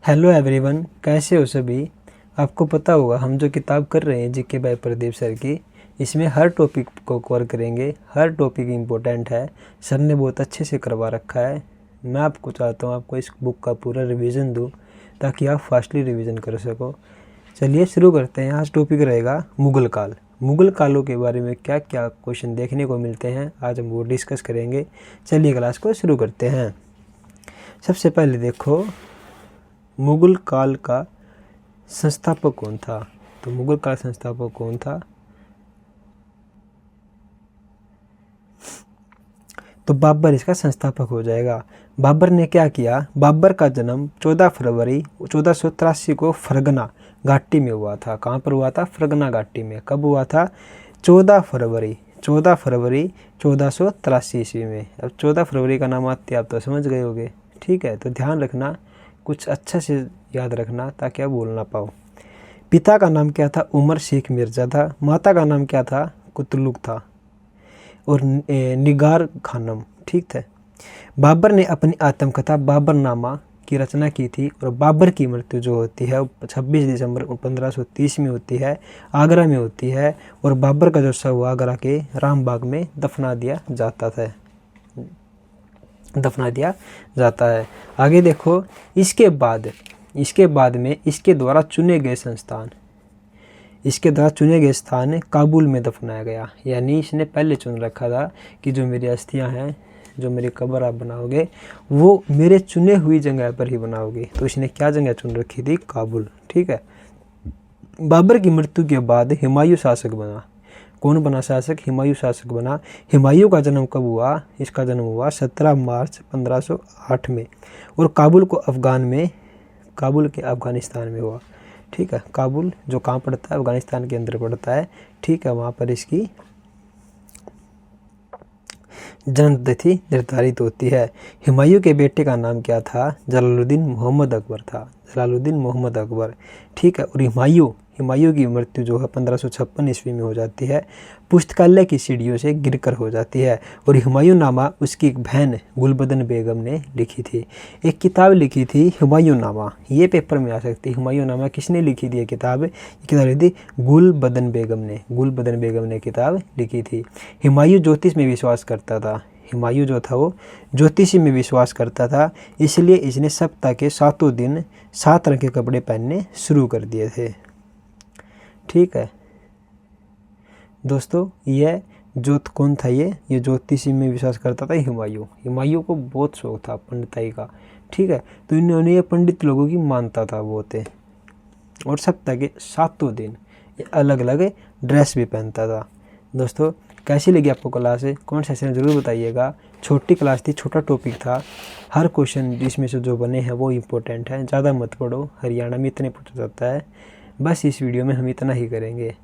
Hello everyone, कैसे हो सभी। आपको पता होगा हम जो किताब कर रहे हैं जीके बाय प्रदीप सर की, इसमें हर टॉपिक को कवर करेंगे। हर टॉपिक इम्पोर्टेंट है, सर ने बहुत अच्छे से करवा रखा है। मैं आपको चाहता हूँ आपको इस बुक का पूरा रिवीजन दूँ ताकि आप फास्टली रिवीजन कर सको। चलिए शुरू करते हैं। आज टॉपिक रहेगा मुगल काल। मुगल कालों के बारे में क्या क्या क्वेश्चन देखने को मिलते हैं, आज हम वो डिस्कस करेंगे। चलिए क्लास को शुरू करते हैं। सबसे पहले देखो, मुगल काल का संस्थापक कौन था। तो मुगल काल संस्थापक कौन था? तो बाबर इसका संस्थापक हो जाएगा। बाबर ने क्या किया? बाबर का जन्म 14 फरवरी 1483 को फरगना घाटी में हुआ था। कहाँ पर हुआ था? फरगना घाटी में। कब हुआ था? 14 फरवरी 1483 ईस्वी में। अब 14 फरवरी का नाम आते आप तो समझ गए होगे, ठीक है। तो ध्यान रखना, कुछ अच्छा से याद रखना ताकि आप भूल ना पाओ। पिता का नाम क्या था? उमर शेख मिर्ज़ा था। माता का नाम क्या था? कुतलुक था। और निगार खानम, ठीक है। बाबर ने अपनी आत्मकथा बाबरनामा की रचना की थी। और बाबर की मृत्यु जो होती है 26 दिसंबर 1530 में होती है, आगरा में होती है। और बाबर का जो शव आगरा के रामबाग में दफना दिया जाता है। आगे देखो, इसके बाद में इसके द्वारा चुने गए स्थान काबुल में दफनाया गया। यानी इसने पहले चुन रखा था कि जो मेरी अस्थियां हैं, जो मेरी कब्र आप बनाओगे वो मेरे चुने हुई जगह पर ही बनाओगे। तो इसने क्या जगह चुन रखी थी? काबुल, ठीक है। बाबर की मृत्यु के बाद हुमायूं शासक बना। कौन बना शासक? हुमायूं शासक बना। हुमायूं का जन्म कब हुआ? इसका जन्म हुआ 17 मार्च 1508 में। और काबुल के अफगानिस्तान में हुआ, ठीक है। काबुल जो कहाँ पड़ता है? अफगानिस्तान के अंदर पड़ता है, ठीक है। वहाँ पर इसकी जन्म तिथि निर्धारित होती है। हुमायूं के बेटे का नाम क्या था? जलालुद्दीन मोहम्मद अकबर था। जलालुद्दीन मोहम्मद अकबर, ठीक है। और हुमायूं की मृत्यु जो है 1556 ईस्वी में हो जाती है। पुस्तकालय की सीढ़ियों से गिरकर हो जाती है। और हुमायूं नामा उसकी एक बहन गुलबदन बेगम ने लिखी थी। एक किताब लिखी थी हुमायूं नामा, ये पेपर में आ सकती है। हुमायूं नामा किसने लिखी थी? ये किताब लिखी थी गुलबदन बेगम ने किताब लिखी थी। हुमायूं ज्योतिष में विश्वास करता था। हुमायूं जो था वो ज्योतिषी में विश्वास करता था, इसलिए इसने सप्ताह के 7 दिन 7 रंग के कपड़े पहनने शुरू कर दिए थे, ठीक है दोस्तों। यह कौन था? ये ज्योतिषी में विश्वास करता था हुमायूं को बहुत शौक था पंडिताई का, ठीक है। तो इन्होंने ये पंडित लोगों की मानता था वो थे। और सप्ताह के 7 दिन ये अलग अलग ड्रेस भी पहनता था। दोस्तों कैसी लगी आपको क्लास? कमेंट सेक्शन में ज़रूर बताइएगा। छोटी क्लास थी, छोटा टॉपिक था। हर क्वेश्चन इसमें से जो बने हैं वो इम्पोर्टेंट है। ज़्यादा मत पढ़ो, हरियाणा में इतने पूछा जाता है। बस इस वीडियो में हम इतना ही करेंगे।